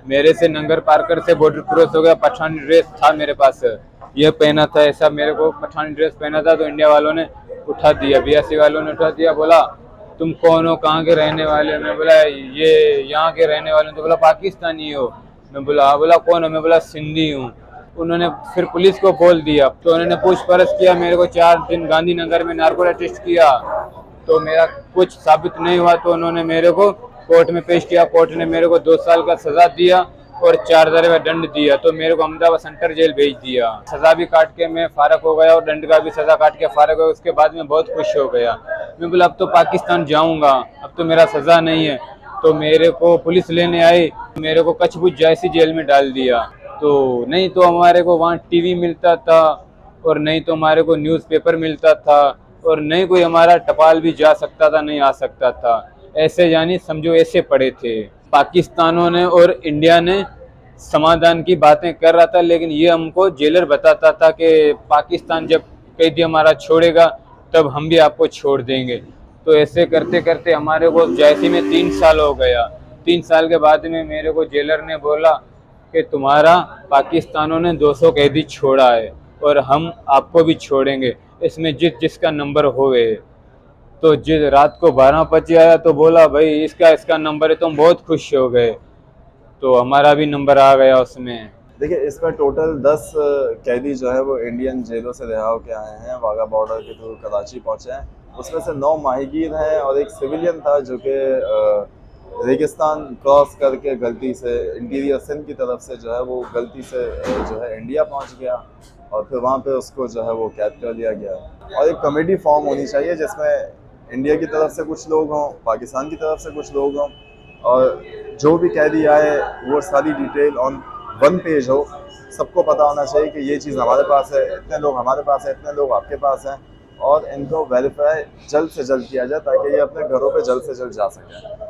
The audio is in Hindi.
मेरे से नंगर पार्कर से बॉर्डर क्रॉस हो गया, पठानी ड्रेस था मेरे पास, ये पहना था ऐसा, मेरे को पठानी ड्रेस पहना था, तो इंडिया वालों ने उठा दिया, बीएससी वालों ने उठा दिया, बोला तुम कौन हो, कहाँ के रहने वाले हो? मैं बोला ये यहाँ के रहने वाले हो। तो बोला पाकिस्तानी हो? मैं बोला हाँ। बोला कौन हो? मैं बोला सिंधी हूँ। उन्होंने फिर पुलिस को बोल दिया, तो उन्होंने पूछपरछ किया, मेरे को 4 दिन गांधीनगर में नार्को टेस्ट किया, तो मेरा कुछ साबित नहीं हुआ, तो उन्होंने मेरे को कोर्ट में पेश किया। कोर्ट ने मेरे को 2 साल का सजा दिया और 4,000 का दंड दिया, तो मेरे को अहमदाबाद सेंट्रल जेल भेज दिया। सजा भी काट के मैं फारग हो गया और दंड का भी सजा काट के फारग हो गया। उसके बाद मैं बहुत खुश हो गया। मैं बोला अब तो पाकिस्तान जाऊंगा, अब तो मेरा सजा नहीं है। तो मेरे को पुलिस लेने आई, मेरे को कचबुच जैसी जेल में डाल दिया। तो नहीं तो हमारे को वहाँ टीवी मिलता था, और नहीं तो हमारे को न्यूज़पेपर मिलता था, और नहीं कोई हमारा टपाल भी जा सकता था, नहीं आ सकता था। ऐसे यानी समझो ऐसे पड़े थे। पाकिस्तानों ने और इंडिया ने समाधान की बातें कर रहा था, लेकिन ये हमको जेलर बताता था कि पाकिस्तान जब कैदी हमारा छोड़ेगा तब हम भी आपको छोड़ देंगे। तो ऐसे करते करते हमारे को जैसे में 3 साल हो गया। 3 साल के बाद में मेरे को जेलर ने बोला कि तुम्हारा पाकिस्तानों ने 200 कैदी छोड़ा है और हम आपको भी छोड़ेंगे, इसमें जिसका नंबर होवे। तो जिस रात को 12 बजे आया तो बोला भाई इसका इसका नंबर है, तो हम बहुत खुश हो गए, तो हमारा भी नंबर आ गया उसमें। देखिए, इसमें टोटल 10 कैदी जो है वो इंडियन जेलों से रिहा होकर आए हैं, वाघा बॉर्डर के थ्रू कराची पहुंचे हैं। उसमें से 9 माहीगीर हैं और एक सिविलियन था जो कि रेगिस्तान क्रॉस करके गलती से इंटीरियर सिंध की तरफ से जो है वो गलती से जो है इंडिया पहुंच गया, और फिर वहाँ पे उसको जो है वो कैद कर लिया गया। और एक कमेटी फॉर्म होनी चाहिए जिसमें इंडिया की तरफ से कुछ लोग हों, पाकिस्तान की तरफ से कुछ लोग हों, और जो भी कैदी आए वो सारी डिटेल ऑन 1 पेज हो। सबको पता होना चाहिए कि ये चीज़ हमारे पास है, इतने लोग हमारे पास हैं, इतने लोग आपके पास हैं, और इनको वेरीफाई जल्द से जल्द किया जाए ताकि ये अपने घरों पे जल्द से जल्द जा सकें।